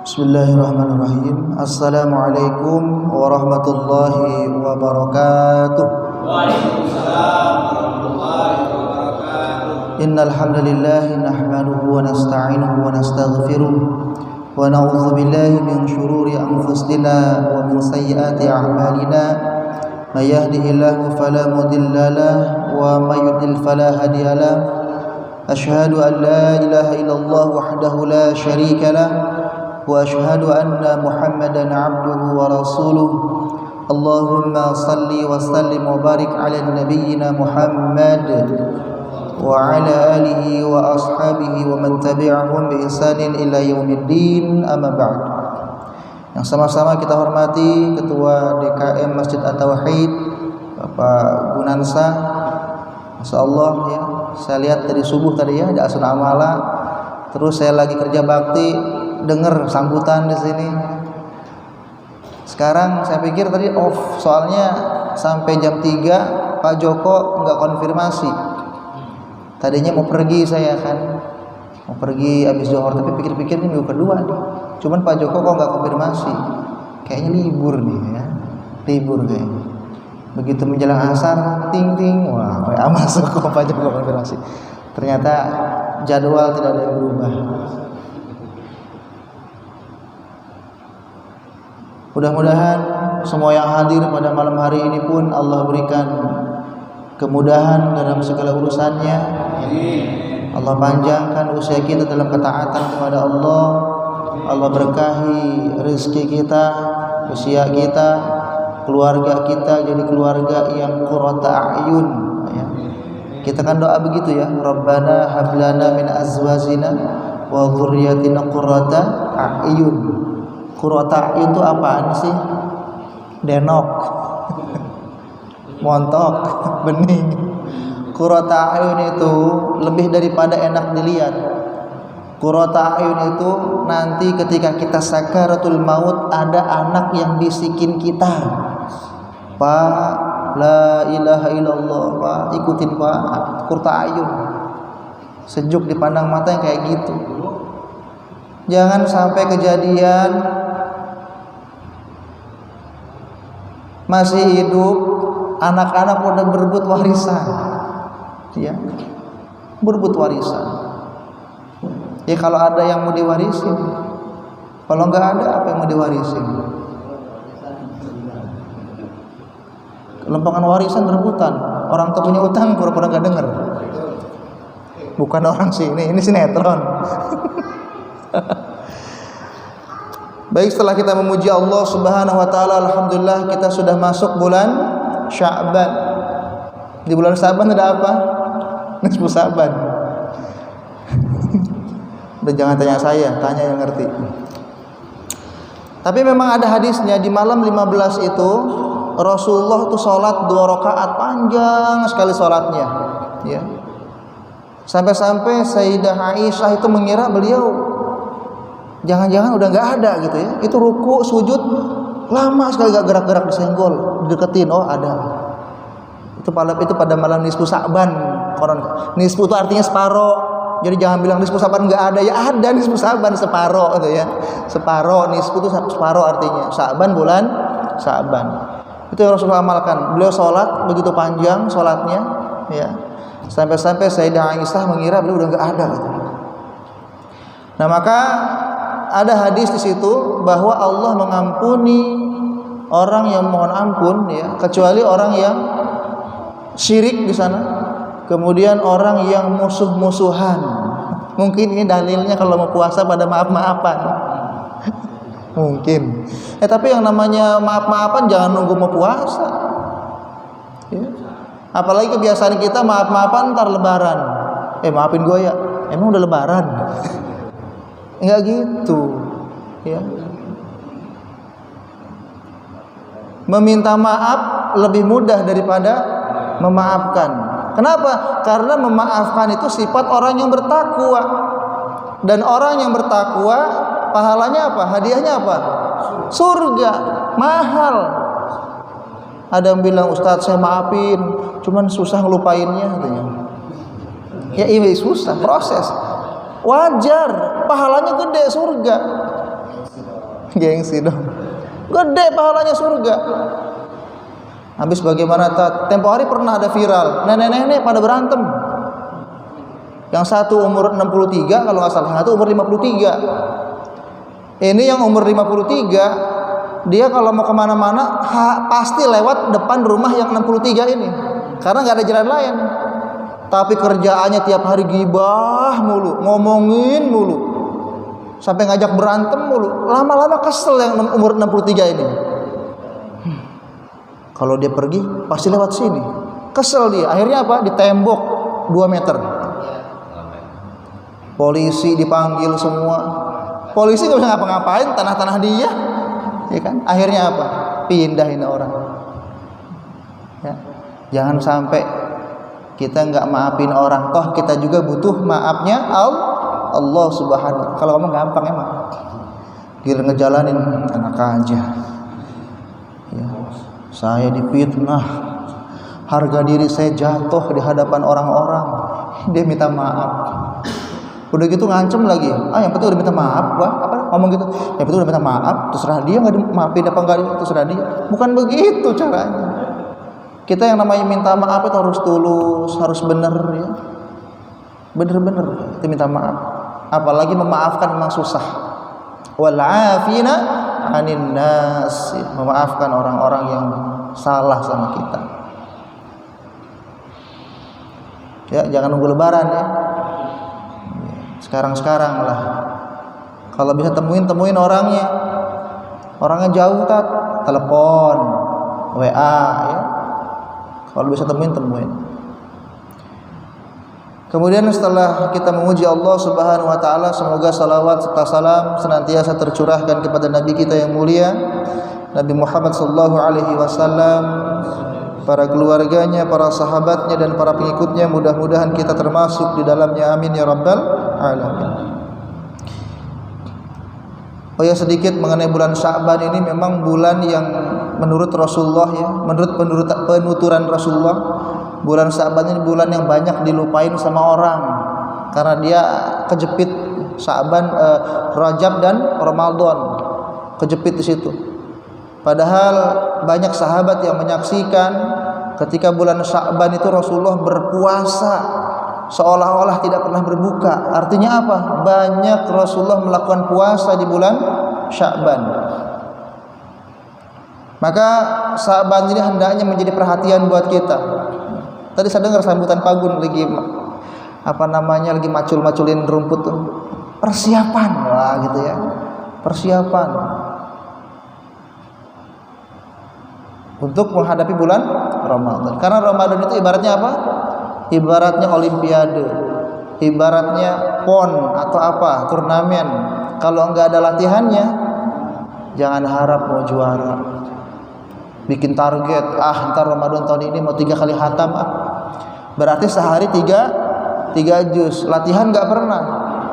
Bismillahirrahmanirrahim. Assalamualaikum warahmatullahi wabarakatuh. Waalaikumsalam warahmatullahi wabarakatuh. Innal hamdalillah nahmaduhu wa nasta'inuhu wa nastaghfiruh wa na'udzu billahi min shururi anfusina wa min sayyiati a'malina. May yahdihillahu fala mudilla lahu wa may yudlil fala hadiya lahu. Asyhadu an la ilaha illallah wahdahu la syarika lahu wa asyhadu anna Muhammadan abduhu wa rasuluh. Allahumma salli wa sallim wa barik ala nabiyyina Muhammad wa ala alihi wa ashabihi wa man tabi'ahum bi ihsanin ila yaumiddin, amma ba'd. Yang sama-sama kita hormati Ketua DKM Masjid At-Tauhid Bapak Gunansa. Masyaallah ya, saya lihat dari subuh tadi ya di Asun Amala. Terus saya lagi kerja bakti, dengar sambutan di sini. Sekarang saya pikir tadi off, soalnya sampai jam 3 Pak Joko nggak konfirmasi. Tadinya mau pergi saya kan, mau pergi habis Johor, tapi pikir-pikir ini minggu kedua nih. Cuman Pak Joko kok nggak konfirmasi. Kayaknya libur nih ya, libur kayaknya. Begitu menjelang asar, ting ting, wah WA masuk kok Pak Joko konfirmasi. Ternyata jadwal tidak ada yang berubah. Mudah-mudahan semua yang hadir pada malam hari ini pun Allah berikan kemudahan dalam segala urusannya. Allah panjangkan usia kita dalam ketaatan kepada Allah. Allah berkahi rezeki kita, usia kita, keluarga kita jadi keluarga yang qurrata a'yun ya. Kita kan doa begitu ya, Rabbana hablana min azwajina wa dzurriyyatina qurrata a'yun. Qurrata a'yun itu apaan sih? Denok, montok, bening. Qurrata a'yun itu lebih daripada enak dilihat. Qurrata a'yun itu nanti ketika kita sakaratul maut ada anak yang bisikin kita, Pak, la ilaha illallah, Pak, ikutin Pak. Qurrata a'yun, sejuk dipandang mata yang kayak gitu. Jangan sampai kejadian masih hidup, anak-anak udah berebut warisan, ya, berebut warisan. Ya kalau ada yang mau diwarisin, kalau nggak ada apa yang mau diwarisin? Lempengan warisan rebutan, orang tua punya utang pura-pura nggak dengar. Bukan orang sini, ini sinetron. Baik, setelah kita memuji Allah Subhanahu wa taala, alhamdulillah kita sudah masuk bulan Sya'ban. Di bulan Sya'ban ada apa? Nisfu Sya'ban. Udah jangan tanya saya, tanya yang ngerti. Tapi memang ada hadisnya di malam 15 itu Rasulullah itu sholat 2 rakaat, panjang sekali sholatnya ya. Sampai-sampai Sayyidah Aisyah itu mengira beliau jangan-jangan udah nggak ada gitu ya. Itu ruku, sujud lama sekali, gak gerak-gerak, disenggol, dideketin. Oh ada. Itu pada malam nisfu Sya'ban. Nisfu itu artinya separoh. Jadi jangan bilang nisfu Sya'ban nggak ada, ya ada nisfu Sya'ban separoh gitu ya. Separoh, nisfu itu separoh artinya. Sya'ban bulan Sya'ban. Itu yang Rasulullah amalkan. Beliau sholat begitu panjang sholatnya ya. Sampai-sampai Sayyidah Aisyah mengira beliau udah nggak ada gitu. Nah maka ada hadis di situ bahwa Allah mengampuni orang yang mohon ampun ya, kecuali orang yang syirik di sana. Kemudian orang yang musuh-musuhan. Mungkin ini dalilnya kalau mau puasa pada maaf-maafan. Mungkin. Tapi yang namanya maaf-maafan jangan nunggu mau puasa. Ya. Apalagi kebiasaan kita maaf-maafan ntar lebaran. Maafin gue ya. Emang udah lebaran? Enggak gitu ya. Meminta maaf lebih mudah daripada memaafkan. Kenapa? Karena memaafkan itu sifat orang yang bertakwa. Dan orang yang bertakwa pahalanya apa? Hadiahnya apa? Surga, mahal. Ada yang bilang, Ustadz saya maafin, cuman susah ngelupainnya katanya. Ya ini susah, proses. Wajar, pahalanya gede, surga. Gengsi dong. Gede pahalanya surga. Habis bagaimana tempo hari pernah ada viral, nenek-nenek pada berantem. Yang satu umur 63 kalau nggak salah, yang satu umur 53. Ini yang umur 53, dia kalau mau kemana-mana pasti lewat depan rumah yang 63 ini, karena nggak ada jalan lain. Tapi kerjaannya tiap hari gibah mulu, ngomongin mulu, sampai ngajak berantem mulu. Lama-lama kesel yang umur 63 ini. Kalau dia pergi pasti lewat sini, kesel dia. Akhirnya apa? Ditembok 2 meter. Polisi dipanggil semua. Polisi nggak bisa ngapa-ngapain, tanah-tanah dia, ya kan? Akhirnya apa? Pindahin orang. Ya. Jangan sampai kita nggak maafin orang, toh kita juga butuh maafnya Allah Subhanahu. Kalau ngomong gampang emang, gila ngejalanin enak aja. Ya. Saya difitnah, harga diri saya jatuh di hadapan orang-orang, dia minta maaf. Udah gitu ngancem lagi, yang penting udah minta maaf, apa ngomong gitu, yang penting udah minta maaf, terserah dia nggak dimaafin apa enggak, terserah dia. Bukan begitu caranya. Kita yang namanya minta maaf itu harus tulus, harus bener ya, bener-bener kita minta maaf. Apalagi memaafkan memang susah. Wal afina 'anin nas, memaafkan orang-orang yang salah sama kita. Ya, jangan nunggu lebaran ya. Sekarang-sekarang lah. Kalau bisa temuin orangnya. Orangnya jauh telepon, WA ya. Kalau bisa temuin. Kemudian setelah kita memuji Allah Subhanahu wa taala, semoga salawat serta salam senantiasa tercurahkan kepada nabi kita yang mulia Nabi Muhammad sallallahu alaihi wasallam, para keluarganya, para sahabatnya dan para pengikutnya. Mudah-mudahan kita termasuk di dalamnya, amin ya rabbal alamin. Oh ya, sedikit mengenai bulan Sya'ban ini, memang bulan yang menurut Rasulullah ya, menurut penuturan Rasulullah, bulan Sya'ban ini bulan yang banyak dilupain sama orang karena dia kejepit Sya'ban, Rajab dan Ramadan, kejepit di situ. Padahal banyak sahabat yang menyaksikan ketika bulan Sya'ban itu Rasulullah berpuasa seolah-olah tidak pernah berbuka. Artinya apa? Banyak Rasulullah melakukan puasa di bulan Sya'ban. Maka Sya'ban ini hendaknya menjadi perhatian buat kita. Tadi saya dengar sambutan Pagun lagi lagi macul-maculin rumput tuh. Persiapan, wah gitu ya. Persiapan untuk menghadapi bulan Ramadan. Karena Ramadan itu ibaratnya apa? Ibaratnya olimpiade, ibaratnya PON atau apa, turnamen. Kalau enggak ada latihannya, jangan harap mau juara. Bikin target, ntar Ramadan tahun ini mau 3 kali khatam berarti sehari 3 juz. Latihan enggak pernah.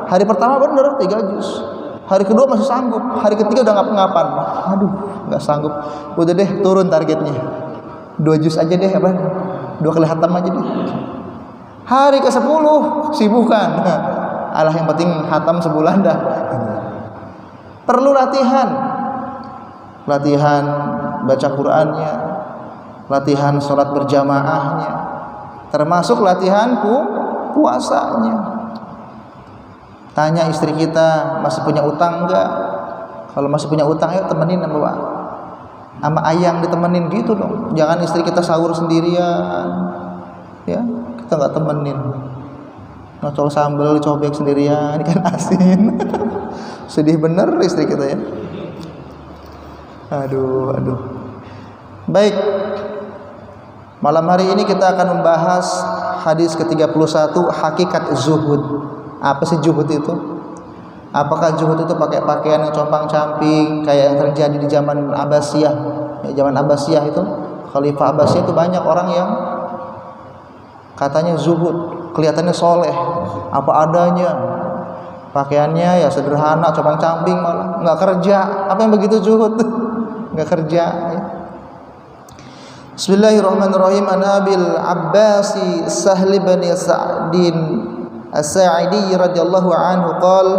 Hari pertama bener 3 juz, hari kedua masih sanggup, hari ketiga udah ngap-ngapan. Aduh, enggak sanggup. Udah deh, turun targetnya. 2 juz aja deh, 2 kali khatam aja deh. Hari ke-10 sibukan. Alah, yang penting khatam sebulan dah. Perlu latihan. Latihan baca Qur'annya, latihan sholat berjamaahnya, termasuk latihan puasanya. Tanya istri kita, masih punya utang enggak? Kalau masih punya utang, ayo temenin sama ayang, ditemenin gitu dong. Jangan istri kita sahur sendirian, ya kita nggak temenin. Ngocol sambal cobek sendirian, ikan asin. Sedih bener istri kita ya. Aduh. Baik, malam hari ini kita akan membahas hadis ke-31, hakikat zuhud. Apa sih zuhud itu? Apakah zuhud itu pakai pakaian yang compang-camping kayak yang terjadi di zaman Abbasiyah? Ya, zaman Abbasiyah itu, Khalifah Abbasiyah itu banyak orang yang katanya zuhud, kelihatannya soleh, apa adanya, pakaiannya ya sederhana, compang-camping, malah nggak kerja. Apa yang begitu zuhud? Nggak kerja ya. Bismillahirrahmanirrahim. An Abil Abbasi Sahl bin Sa'din As-Sa'idi radhiyallahu anhu qala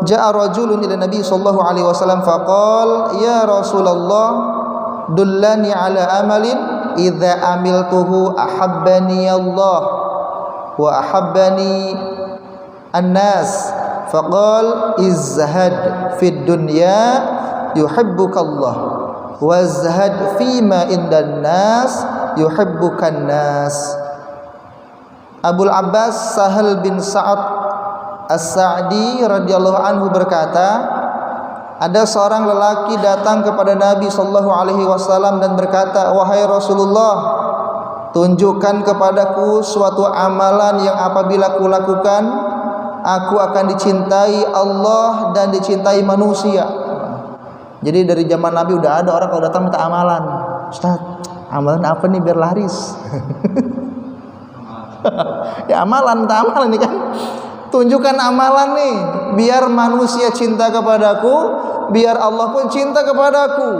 ja'a rajulun ila Nabi sallallahu alaihi wasallam faqala ya Rasulullah dullani ala amalin idza amiltuhu ahabbani Allah wa ahabbani an-nas faqala izhad fid dunya yuhibbuka Allah wazhad fima indan nas yuhibbukan nas. Abul Abbas Sahal bin Sa'ad As-Sa'di radhiyallahu anhu berkata, ada seorang lelaki datang kepada Nabi sallallahu alaihi wasallam dan berkata, wahai Rasulullah, tunjukkan kepadaku suatu amalan yang apabila kulakukan aku akan dicintai Allah dan dicintai manusia. Jadi dari zaman Nabi udah ada orang kalau datang minta amalan. Ustaz, amalan apa nih biar laris? Ya amalan, minta amalan nih kan. Tunjukkan amalan nih biar manusia cinta kepadaku, biar Allah pun cinta kepadaku.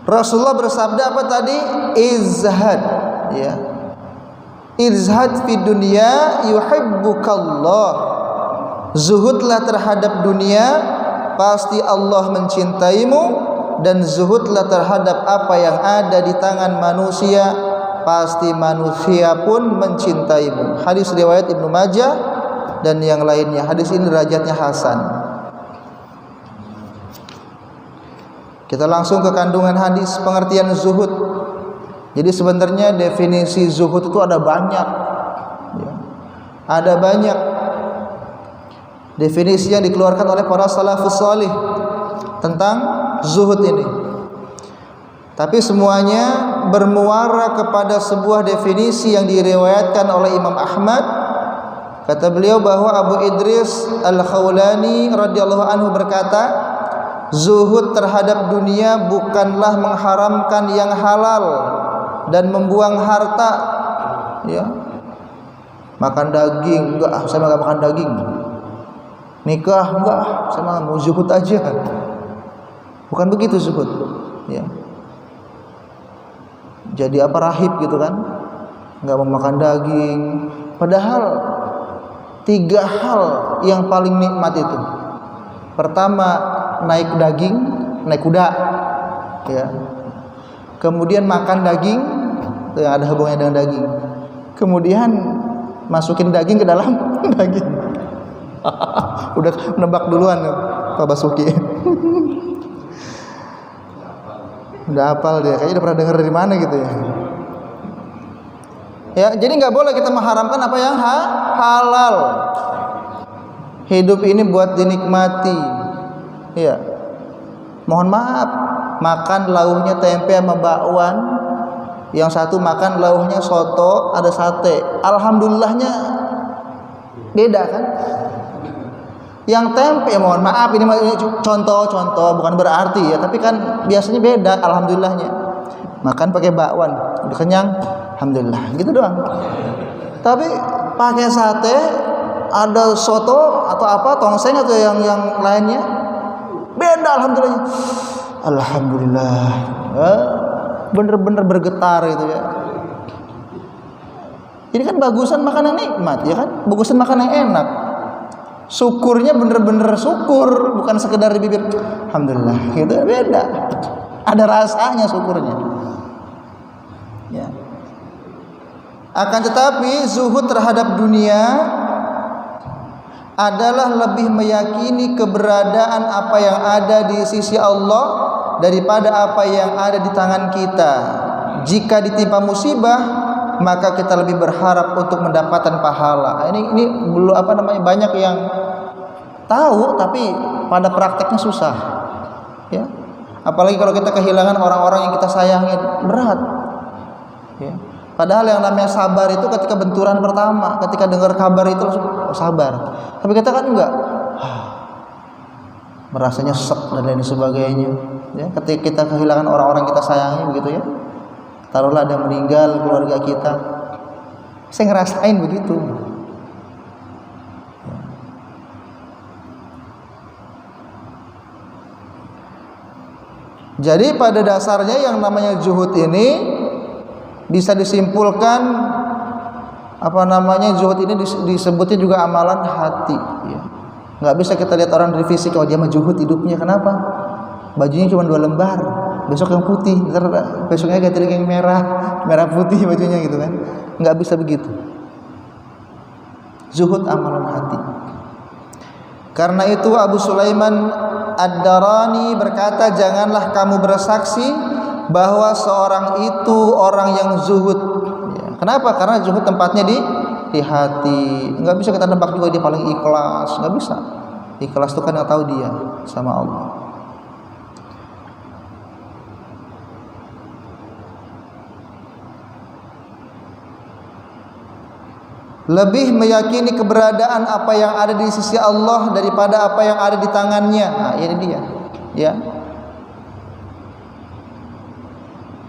Rasulullah bersabda apa tadi? Izhad, ya. Izhad fi dunya yuhibbukallah. Zuhudlah terhadap dunia, pasti Allah mencintaimu, dan zuhudlah terhadap apa yang ada di tangan manusia, pasti manusia pun mencintaimu. Hadis riwayat Ibnu Majah dan yang lainnya. Hadis ini derajatnya hasan. Kita langsung ke kandungan hadis, pengertian zuhud. Jadi sebenarnya definisi zuhud itu ada banyak, ya. Ada banyak definisi yang dikeluarkan oleh para salafus salih tentang zuhud ini. Tapi semuanya bermuara kepada sebuah definisi yang diriwayatkan oleh Imam Ahmad. Kata beliau bahwa Abu Idris Al-Khawlani radhiyallahu anhu berkata, zuhud terhadap dunia bukanlah mengharamkan yang halal dan membuang harta, ya. Makan daging, enggak, saya enggak makan daging. Nikah, enggak, saya mau zuhud aja. Bukan begitu zuhud, ya. Jadi apa, rahib gitu kan, enggak mau makan daging. Padahal 3 hal yang paling nikmat itu. Pertama, naik daging, naik kuda, ya. Kemudian makan daging, yang ada hubungannya dengan daging. Kemudian masukin daging ke dalam daging. Udah nebak duluan Pak Basuki. Udah hafal dia, kayaknya udah pernah dengar dari mana gitu ya. Ya, jadi nggak boleh kita mengharamkan apa yang halal. Hidup ini buat dinikmati. Ya. Mohon maaf, makan lauhnya tempe sama bakwan, yang satu makan lauhnya soto, ada sate. Alhamdulillahnya beda kan? Yang tempe, mohon maaf ini contoh-contoh, bukan berarti ya, tapi kan biasanya beda. Alhamdulillahnya makan pakai bakwan, udah kenyang, alhamdulillah, gitu doang. Tapi pakai sate, ada soto atau apa, tongseng atau yang lainnya, beda. Alhamdulillah, alhamdulillah, bener-bener bergetar gitu ya. Ini kan bagusan makan yang nikmat, ya kan? Bagusan makan yang enak. Syukurnya bener-bener syukur, bukan sekedar di bibir alhamdulillah, gitu, beda. Ada rasanya syukurnya, ya. Akan tetapi zuhud terhadap dunia adalah lebih meyakini keberadaan apa yang ada di sisi Allah daripada apa yang ada di tangan kita. Jika ditimpa musibah, maka kita lebih berharap untuk mendapatkan pahala. Ini belum banyak yang tahu tapi pada prakteknya susah, ya. Apalagi kalau kita kehilangan orang-orang yang kita sayangi, berat, ya. Padahal yang namanya sabar itu ketika benturan pertama, ketika dengar kabar itu langsung sabar. Tapi kita kan enggak, merasa nyesek dan lain sebagainya, ya. Ketika kita kehilangan orang-orang kita sayangi begitu ya, taruhlah ada meninggal keluarga kita, saya ngerasain begitu. Jadi pada dasarnya yang namanya zuhud ini bisa disimpulkan zuhud ini disebutnya juga amalan hati, ya. Nggak bisa kita lihat orang dari fisik, kalau dia mah zuhud hidupnya. Kenapa? Bajunya cuma 2 lembar, besok yang putih, ntar besoknya ganti lagi yang merah putih bajunya gitu kan. Nggak bisa begitu. Zuhud amalan hati. Karena itu Abu Sulaiman Ad-Darani berkata, janganlah kamu bersaksi bahwa seorang itu orang yang zuhud. Ya. Kenapa? Karena zuhud tempatnya di hati. Nggak bisa kita nebak juga dia paling ikhlas, nggak bisa. Ikhlas itu kan yang tahu dia sama Allah. Lebih meyakini keberadaan apa yang ada di sisi Allah daripada apa yang ada di tangannya. Nah, ini dia, ya.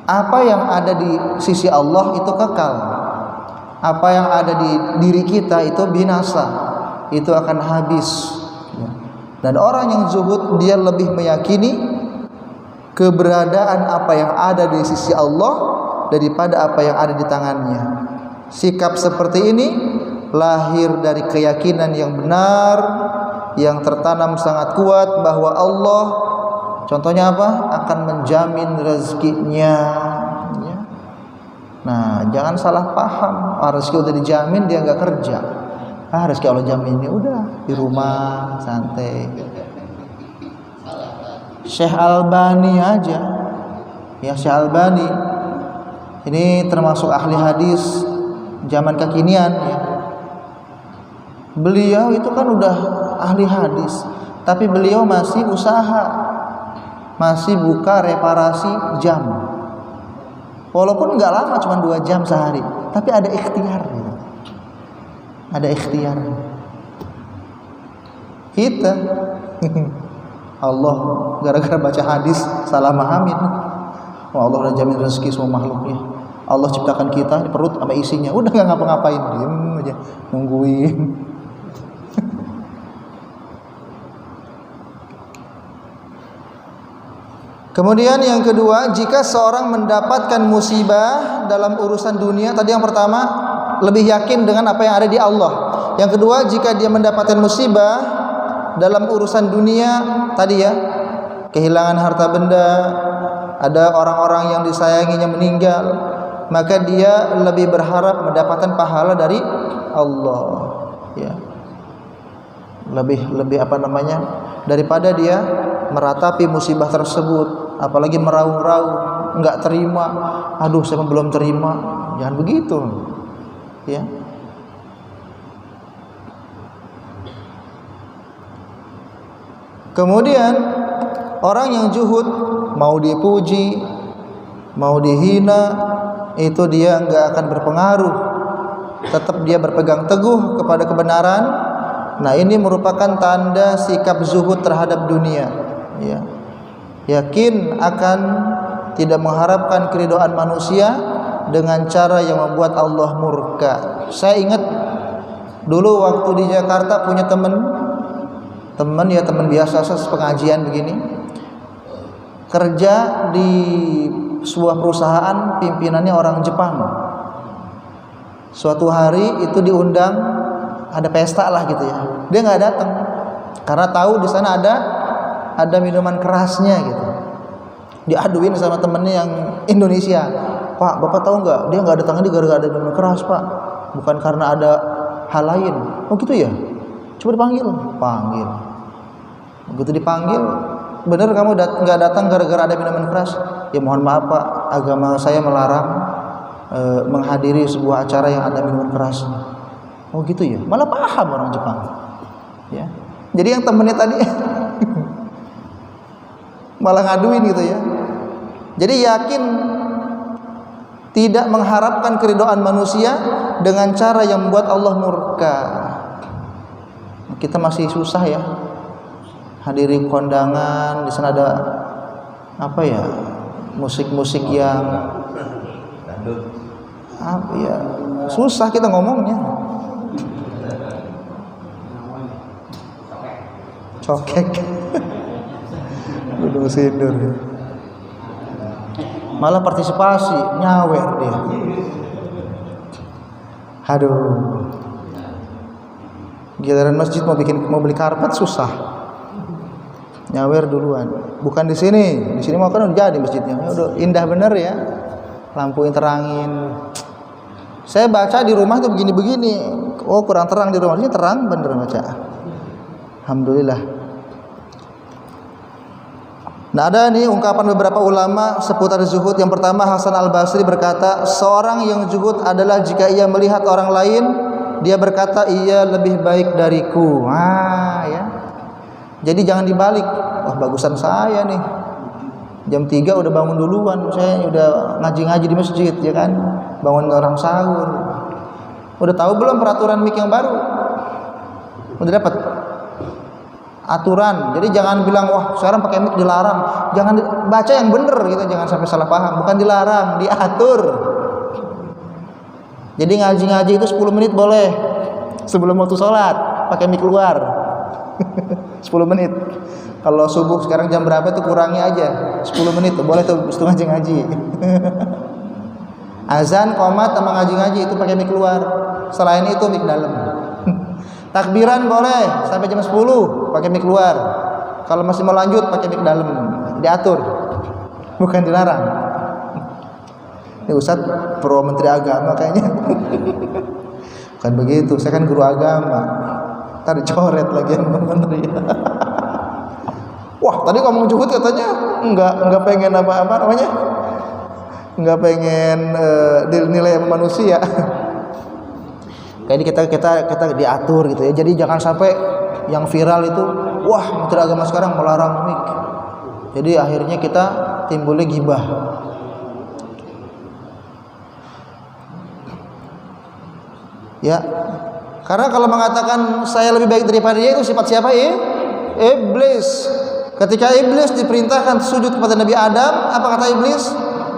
Apa yang ada di sisi Allah itu kekal. Apa yang ada di diri kita itu binasa, itu akan habis. Dan orang yang zuhud dia lebih meyakini keberadaan apa yang ada di sisi Allah daripada apa yang ada di tangannya. Sikap seperti ini lahir dari keyakinan yang benar, yang tertanam sangat kuat bahwa Allah, contohnya apa? Akan menjamin rezekinya. Ya. Nah, jangan salah paham. Rezeki udah dijamin, dia nggak kerja. Rezeki Allah jamin, ya udah di rumah santai. Syekh Albani aja, ya Syekh Albani ini termasuk ahli hadis zaman kekinian, ya. Beliau itu kan udah ahli hadis, tapi beliau masih usaha, masih buka reparasi jam. Walaupun nggak lama, cuma 2 jam sehari, tapi ada ikhtiar, gitu. Ada ikhtiar. Kita Allah gara-gara baca hadis salah mahamin. Oh, Allah udah jamin rezeki semua makhluknya. Allah ciptakan kita di perut sama isinya, udah nggak ngapa-ngapain, diem aja nungguin. Kemudian yang kedua, jika seorang mendapatkan musibah dalam urusan dunia, tadi yang pertama lebih yakin dengan apa yang ada di Allah. Yang kedua, jika dia mendapatkan musibah dalam urusan dunia, tadi ya, kehilangan harta benda, ada orang-orang yang disayanginya meninggal, maka dia lebih berharap mendapatkan pahala dari Allah, ya. Lebih apa namanya, daripada dia meratapi musibah tersebut, apalagi meraung-raung, nggak terima, aduh saya belum terima. Jangan begitu, ya. Kemudian orang yang zuhud, mau dipuji, mau dihina, itu dia nggak akan berpengaruh. Tetap dia berpegang teguh kepada kebenaran. Nah, ini merupakan tanda sikap zuhud terhadap dunia, ya. Yakin akan tidak mengharapkan keridhaan manusia dengan cara yang membuat Allah murka. Saya ingat dulu waktu di Jakarta punya teman biasa, pengajian begini, kerja di sebuah perusahaan, pimpinannya orang Jepang. Suatu hari itu diundang, ada pesta lah gitu ya, dia nggak datang karena tahu di sana ada minuman kerasnya gitu. Diaduin sama temennya yang Indonesia, Pak, Bapak tahu nggak, dia nggak datang ini gara-gara ada minuman keras, Pak, bukan karena ada hal lain. Oh gitu ya, coba panggil. Begitu dipanggil, bener kamu nggak datang gara-gara ada minuman keras? Ya mohon maaf Pak, agama saya melarang menghadiri sebuah acara yang ada minuman keras. Oh gitu ya, malah paham orang Jepang, ya. Jadi yang temennya tadi malah ngaduin gitu ya. Jadi yakin tidak mengharapkan keridhaan manusia dengan cara yang membuat Allah murka. Kita masih susah ya hadiri kondangan, di sana ada apa ya, musik-musik yang apa ya, susah kita ngomongnya. Cokek. Udah sindur. Malah partisipasi, nyawer dia. Aduh. Giliran masjid mau beli karpet susah. Nyawer duluan. Bukan di sini. Di sini mau kan udah jadi masjidnya. Udah indah bener ya. Lampuin terangin. Saya baca di rumah tuh begini-begini. Oh, kurang terang di rumah. Ini terang bener baca. Alhamdulillah. Nah, ada nih ungkapan beberapa ulama seputar zuhud. Yang pertama, Hasan Al-Basri berkata, seorang yang zuhud adalah jika ia melihat orang lain, dia berkata, ia lebih baik dariku. Ya. Jadi jangan dibalik. Wah, bagusan saya nih. Jam 3 udah bangun duluan. Saya udah ngaji-ngaji di masjid, ya kan. Bangun orang sahur. Udah tahu belum peraturan mik yang baru? Udah dapat aturan. Jadi jangan bilang, wah sekarang pakai mic dilarang. Jangan baca yang bener gitu, jangan sampai salah paham. Bukan dilarang, diatur. Jadi ngaji-ngaji itu 10 menit boleh sebelum waktu sholat, pakai mic keluar. 10 menit. Kalau subuh sekarang jam berapa tuh kurangi aja 10 menit tuh boleh tuh setengah ngaji. Azan, qomat sama ngaji-ngaji itu pakai mic keluar. Selain itu mic dalam. Takbiran boleh sampai jam 10 pakai mic keluar. Kalau masih mau lanjut pakai mic dalam. Diatur. Bukan dilarang. Ini Ustaz pro menteri agama kayaknya. Bukan begitu, saya kan guru agama. Ntar dicoret lagi yang menteri. Wah, tadi ngomong zuhud katanya enggak pengen apa-apa namanya? Enggak pengen dinilai manusia. Kayak kita diatur gitu ya. Jadi jangan sampai yang viral itu, wah, menteri agama sekarang melarang mik. Jadi akhirnya kita timbulnya gibah. Ya. Karena kalau mengatakan saya lebih baik daripada dia itu sifat siapa ya? Iblis. Ketika iblis diperintahkan sujud kepada Nabi Adam, apa kata iblis?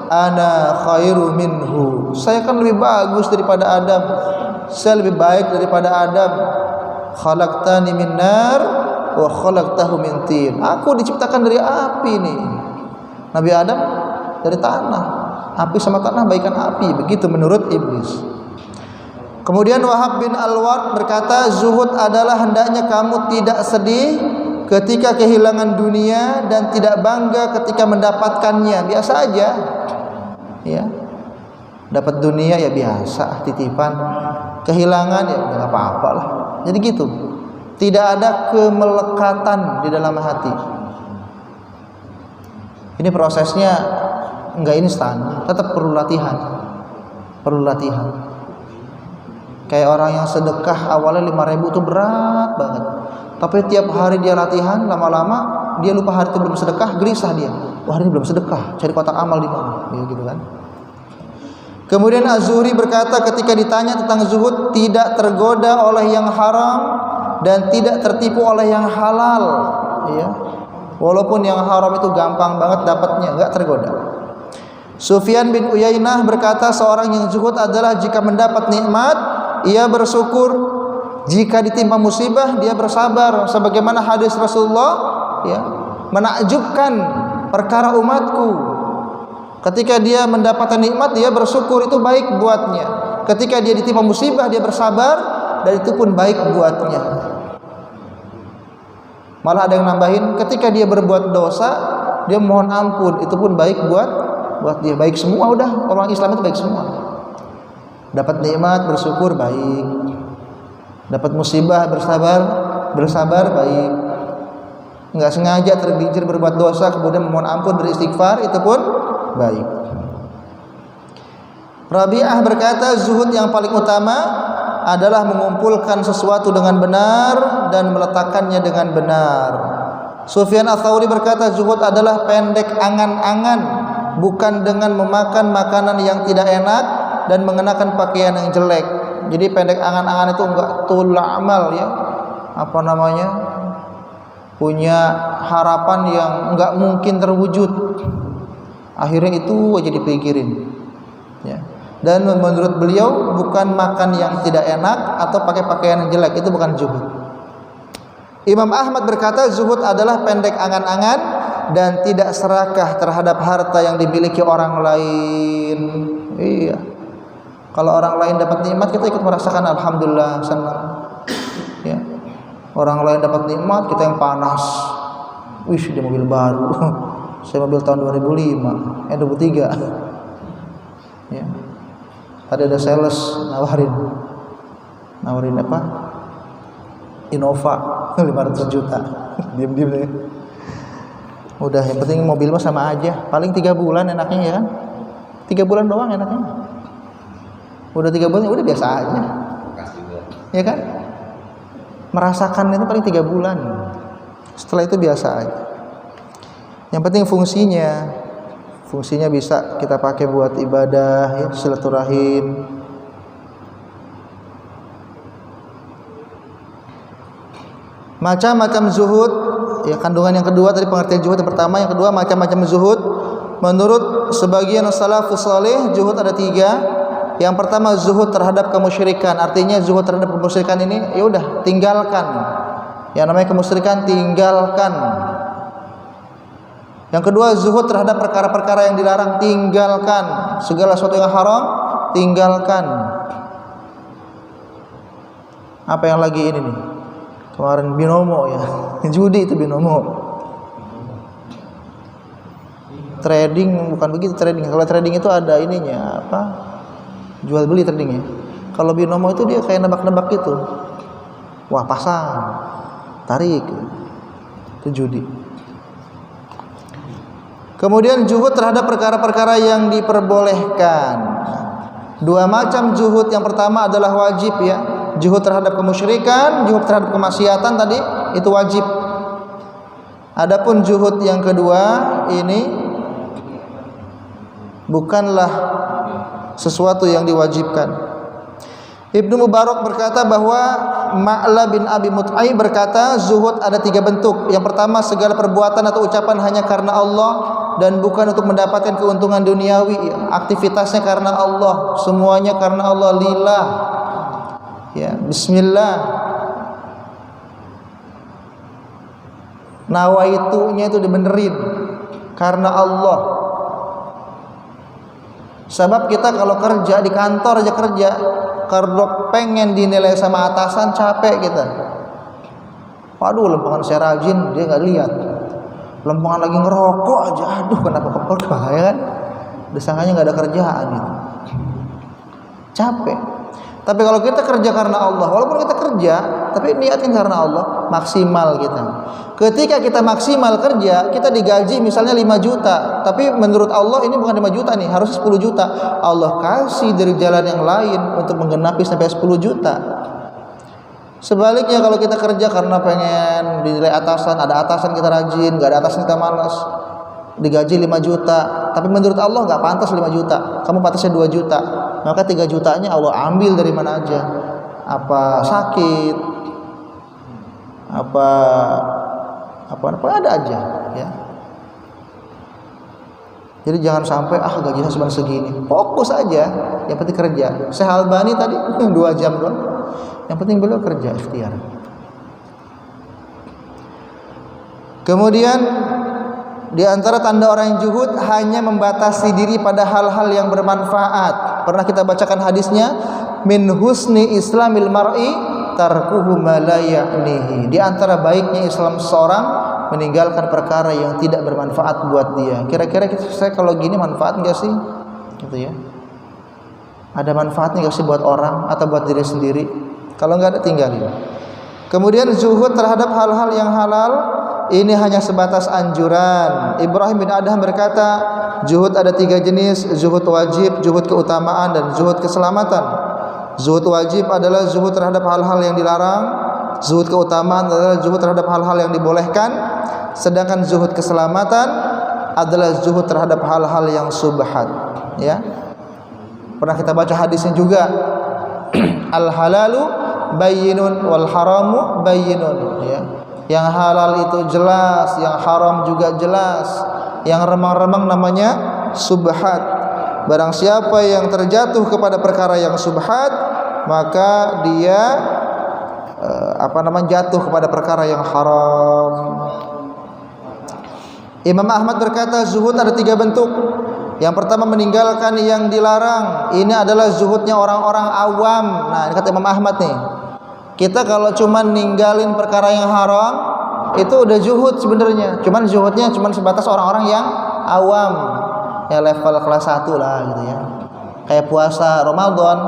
Ana khairu minhu. Saya kan lebih bagus daripada Adam. Saya lebih baik daripada Adam. Khalaqtani min nar wa khalaqtahu min tin. Aku diciptakan dari api nih. Nabi Adam dari tanah. Api sama tanah baikan api. Begitu menurut iblis. Kemudian Wahab bin Al-Ward berkata, zuhud adalah hendaknya kamu tidak sedih ketika kehilangan dunia dan tidak bangga ketika mendapatkannya. Biasa aja. Ya. Dapat dunia ya biasa, titipan. Kehilangan ya enggak apa-apa lah. Jadi gitu. Tidak ada kemelekatan di dalam hati. Ini prosesnya enggak instan, tetap perlu latihan. Perlu latihan. Kayak orang yang sedekah awalnya 5.000 itu berat banget. Tapi tiap hari dia latihan, lama-lama dia lupa hari itu belum sedekah, gelisah dia. Wah, hari ini belum sedekah, cari kotak amal di mana? Ya, gitu kan. Kemudian Az-Zuhri berkata ketika ditanya tentang zuhud, tidak tergoda oleh yang haram dan tidak tertipu oleh yang halal. Ya. Walaupun yang haram itu gampang banget dapatnya, enggak tergoda. Sufyan bin Uyainah berkata seorang yang zuhud adalah jika mendapat nikmat ia bersyukur, jika ditimpa musibah dia bersabar, sebagaimana hadis Rasulullah, ya, menakjubkan perkara umatku. Ketika dia mendapatkan nikmat dia bersyukur, itu baik buatnya. Ketika dia ditimpa musibah dia bersabar, dan itu pun baik buatnya. Malah ada yang nambahin, ketika dia berbuat dosa dia mohon ampun, itu pun baik buat dia. Baik semua, udah orang Islam itu baik semua. Dapat nikmat bersyukur baik, dapat musibah bersabar baik. Enggak sengaja tergelincir berbuat dosa kemudian memohon ampun beristighfar, itu pun baik. Rabi'ah berkata zuhud yang paling utama adalah mengumpulkan sesuatu dengan benar dan meletakkannya dengan benar. Sufyan Ats-Tsauri berkata zuhud adalah pendek angan-angan, bukan dengan memakan makanan yang tidak enak dan mengenakan pakaian yang jelek. Jadi pendek angan-angan itu enggak tul amal ya. Apa namanya? Punya harapan yang enggak mungkin terwujud. Akhirnya itu aja dipikirin. Ya. Dan menurut beliau bukan makan yang tidak enak atau pakai pakaian yang jelek, itu bukan zuhud. Imam Ahmad berkata zuhud adalah pendek angan-angan dan tidak serakah terhadap harta yang dimiliki orang lain. Iya. Kalau orang lain dapat nikmat, kita ikut merasakan alhamdulillah, senang. Ya. Orang lain dapat nikmat, kita yang panas. Wih, dia mobil baru. Saya mobil tahun 2005, 23. Ya. Tadi ada sales nawarin apa? Innova 500 juta. Diam-diam deh. Udah, yang penting mobil mah sama aja. Paling 3 bulan enaknya ya kan? 3 bulan doang enaknya. Udah 3 bulan udah biasa aja. Ya kan? Merasakan itu paling 3 bulan. Setelah itu biasa aja. Yang penting fungsinya bisa kita pakai buat ibadah, ya, silaturahim. Macam-macam zuhud, ya, kandungan yang kedua tadi pengertian zuhud yang pertama, yang kedua macam-macam zuhud. Menurut sebagian salafus saleh, zuhud ada 3. Yang pertama zuhud terhadap kemusyrikan, artinya zuhud terhadap kemusyrikan ini ya udah tinggalkan. Yang namanya kemusyrikan tinggalkan. Yang kedua zuhud terhadap perkara-perkara yang dilarang, tinggalkan. Segala sesuatu yang haram, tinggalkan. Apa yang lagi ini nih? Kemarin binomo ya. Judi itu binomo. Trading bukan begitu trading. Kalau trading itu ada ininya apa? Jual beli tradingnya. Kalau binomo itu dia kayak nebak-nebak gitu. Wah, pasang, tarik. Itu judi. Kemudian zuhud terhadap perkara-perkara yang diperbolehkan. 2 macam zuhud. Yang pertama adalah wajib ya. Zuhud terhadap kemusyrikan, zuhud terhadap kemaksiatan tadi itu wajib. Adapun zuhud yang kedua ini bukanlah sesuatu yang diwajibkan. Ibnu Mubarak berkata bahwa Ma'la bin Abi Mut'ai berkata zuhud ada 3 bentuk. Yang pertama segala perbuatan atau ucapan hanya karena Allah dan bukan untuk mendapatkan keuntungan duniawi. Aktivitasnya karena Allah, semuanya karena Allah, lillah. Ya, bismillah. Nawaitunya itu dibenerin karena Allah. Sebab kita kalau kerja di kantor aja kerja, kalau pengen dinilai sama atasan capek kita. Waduh, lempengan saya rajin, dia nggak lihat. Lempengan lagi ngerokok aja, aduh kenapa kepala ya kan? Disangkanya nggak ada kerjaan gitu. Capek. Tapi kalau kita kerja karena Allah, walaupun kita kerja, tapi niatkan karena Allah, maksimal kita. Ketika kita maksimal kerja, kita digaji misalnya 5 juta, tapi menurut Allah ini bukan 5 juta nih, harus 10 juta. Allah kasih dari jalan yang lain untuk menggenapi sampai 10 juta. Sebaliknya kalau kita kerja karena pengen dinilai atasan, ada atasan kita rajin, nggak ada atasan kita malas, digaji 5 juta, tapi menurut Allah nggak pantas 5 juta, kamu pantasnya 2 juta, maka 3 jutanya Allah ambil dari mana aja, apa sakit, apa ada aja, ya. Jadi jangan sampai gajinya cuma segini, fokus aja, yang penting kerja. Syekh Albani tadi 2 jam doang, yang penting beliau kerja ikhtiar. Kemudian di antara tanda orang yang zuhud hanya membatasi diri pada hal-hal yang bermanfaat. Pernah kita bacakan hadisnya, min husni islamil mar'i tarkuhu ma la ya'nihi. Di antara baiknya Islam seseorang meninggalkan perkara yang tidak bermanfaat buat dia. Kira-kira saya kalau gini manfaat enggak sih? Gitu ya. Ada manfaatnya enggak sih buat orang atau buat diri sendiri? Kalau enggak ada tinggalin. Kemudian zuhud terhadap hal-hal yang halal ini hanya sebatas anjuran. Ibrahim bin Adham berkata, zuhud ada 3 jenis, zuhud wajib, zuhud keutamaan, dan zuhud keselamatan. Zuhud wajib adalah zuhud terhadap hal-hal yang dilarang, zuhud keutamaan adalah zuhud terhadap hal-hal yang dibolehkan, sedangkan zuhud keselamatan adalah zuhud terhadap hal-hal yang subhat. Ya, pernah kita baca hadisnya juga, al halalu bayyinun wal haramu bayyinun. Ya, yang halal itu jelas, yang haram juga jelas, yang remang-remang namanya subhat. Barang siapa yang terjatuh kepada perkara yang subhat, maka dia jatuh kepada perkara yang haram. Imam Ahmad berkata zuhud ada 3 bentuk. Yang pertama meninggalkan yang dilarang. Ini adalah zuhudnya orang-orang awam. Nah, ini kata Imam Ahmad nih. Kita kalau cuma ninggalin perkara yang haram, itu udah zuhud sebenarnya. Cuman zuhudnya cuman sebatas orang-orang yang awam. Ya level kelas 1 lah gitu ya. Kayak puasa Ramadan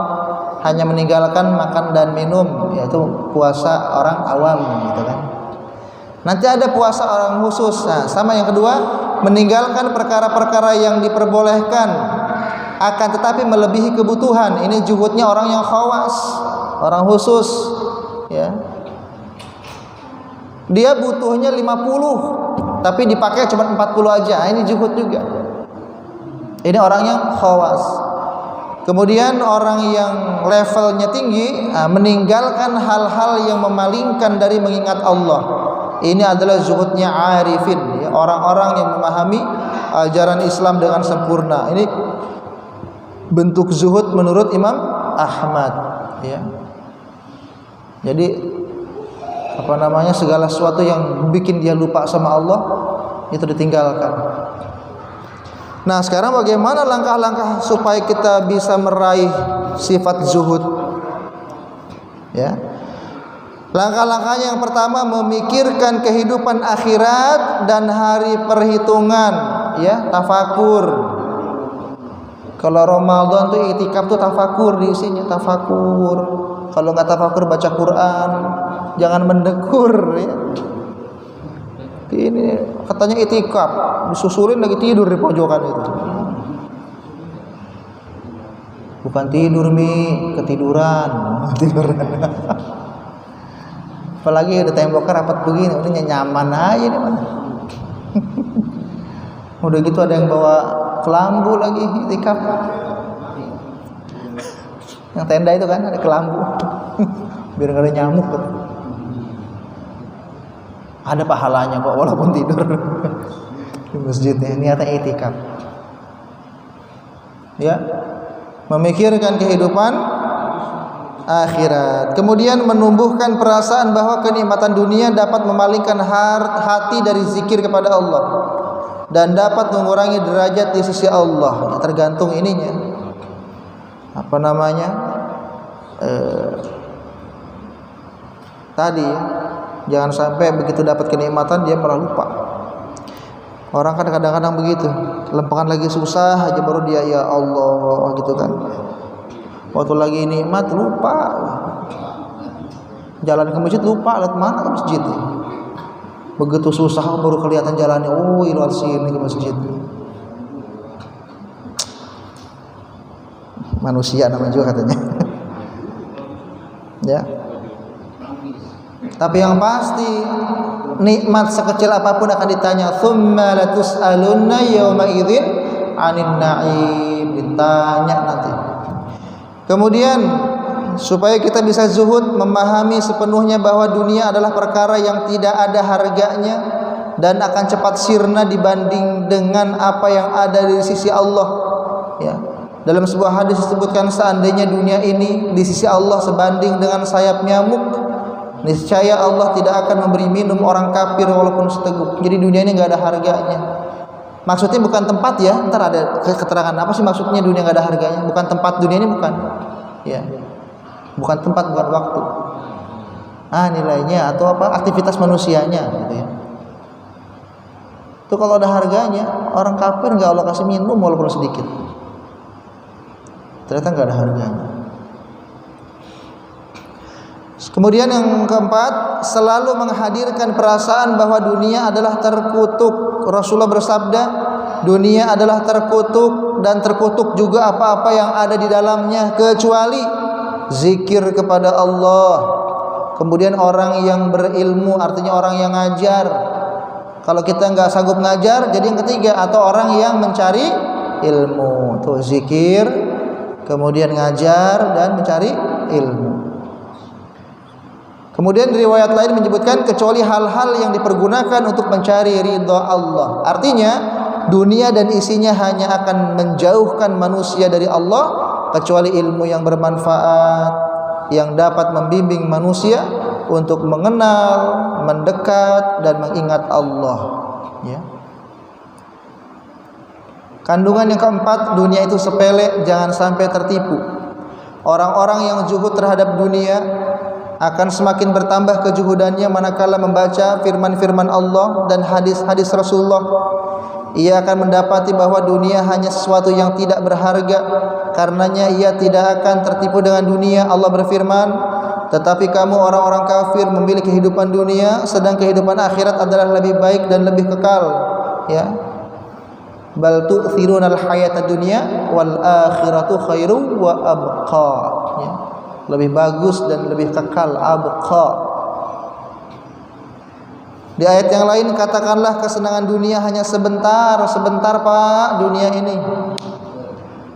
hanya meninggalkan makan dan minum, yaitu puasa orang awam gitu kan. Nanti ada puasa orang khusus. Nah, sama yang kedua, meninggalkan perkara-perkara yang diperbolehkan akan tetapi melebihi kebutuhan. Ini zuhudnya orang yang khawas, orang khusus ya. Dia butuhnya 50 tapi dipakai cuma 40 aja. Ini zuhud juga. Ini orang yang khawas. Kemudian orang yang levelnya tinggi meninggalkan hal-hal yang memalingkan dari mengingat Allah. Ini adalah zuhudnya arifin ya, orang-orang yang memahami ajaran Islam dengan sempurna. Ini bentuk zuhud menurut Imam Ahmad ya. Jadi segala sesuatu yang bikin dia lupa sama Allah itu ditinggalkan. Nah, sekarang bagaimana langkah-langkah supaya kita bisa meraih sifat zuhud? Ya. Langkah-langkahnya yang pertama memikirkan kehidupan akhirat dan hari perhitungan, ya, tafakur. Kalau Ramadan tuh itikaf tuh tafakur, diisinya tafakur. Kalau nggak tafakur baca Quran, jangan mendekur ya. Ini katanya itikaf, disusulin lagi tidur di pojokan itu. Bukan tidur ketiduran. Apalagi ada temboknya rapat begini, udah nyaman aja nih mana. Udah gitu ada yang bawa kelambu lagi itikaf. Yang tenda itu kan ada kelambu. Biar gak ada nyamuk. Ada pahalanya kok walaupun tidur di masjidnya. Niatnya itikaf. Ya, memikirkan kehidupan akhirat. Kemudian menumbuhkan perasaan bahwa kenikmatan dunia dapat memalingkan hati dari zikir kepada Allah dan dapat mengurangi derajat di sisi Allah. Ya, tergantung ininya. Tadi jangan sampai begitu dapat kenikmatan dia malah lupa. Orang kan kadang-kadang begitu, lempengan lagi susah aja baru dia ya Allah gitu kan. Waktu lagi nikmat lupa. Jalan ke masjid lupa, lihat mana ke masjid. Begitu susah baru kelihatan jalannya, oh lewat sini ke masjid. Manusia namanya juga katanya. Ya. Tapi yang pasti nikmat sekecil apapun akan ditanya. Tsumma latus'alunna yauma idzin 'anil na'im. Ditanya nanti. Kemudian supaya kita bisa zuhud, memahami sepenuhnya bahwa dunia adalah perkara yang tidak ada harganya dan akan cepat sirna dibanding dengan apa yang ada di sisi Allah. Ya. Dalam sebuah hadis disebutkan seandainya dunia ini di sisi Allah sebanding dengan sayap nyamuk, niscaya Allah tidak akan memberi minum orang kafir walaupun seteguk. Jadi dunia ini nggak ada harganya. Maksudnya bukan tempat ya. Ntar ada keterangan apa sih maksudnya dunia nggak ada harganya? Bukan tempat, dunia ini bukan. Ya, bukan tempat, bukan waktu. Nilainya atau apa? Aktivitas manusianya, gitu ya. Itu kalau ada harganya, orang kafir nggak Allah kasih minum walaupun sedikit. Ternyata nggak ada harganya. Kemudian yang keempat, selalu menghadirkan perasaan bahwa dunia adalah terkutuk. Rasulullah bersabda, dunia adalah terkutuk dan terkutuk juga apa-apa yang ada di dalamnya kecuali zikir kepada Allah. Kemudian orang yang berilmu, artinya orang yang ngajar. Kalau kita nggak sanggup ngajar, jadi yang ketiga, atau orang yang mencari ilmu. Tuh zikir, kemudian ngajar dan mencari ilmu. Kemudian riwayat lain menyebutkan kecuali hal-hal yang dipergunakan untuk mencari ridha Allah. Artinya dunia dan isinya hanya akan menjauhkan manusia dari Allah, kecuali ilmu yang bermanfaat yang dapat membimbing manusia untuk mengenal, mendekat dan mengingat Allah. Ya. Kandungan yang keempat, dunia itu sepele, jangan sampai tertipu. Orang-orang yang zuhud terhadap dunia akan semakin bertambah kejuhudannya manakala membaca firman-firman Allah dan hadis-hadis Rasulullah. Ia akan mendapati bahwa dunia hanya sesuatu yang tidak berharga. Karenanya ia tidak akan tertipu dengan dunia. Allah berfirman, tetapi kamu orang-orang kafir memilih kehidupan dunia, sedang kehidupan akhirat adalah lebih baik dan lebih kekal. Ya, bal tu'thirunal hayatad dunya wal akhiratu khairu wa abqa. Ya, lebih bagus dan lebih kekal, abqa. Di ayat yang lain, katakanlah kesenangan dunia hanya sebentar, sebentar Pak, dunia ini.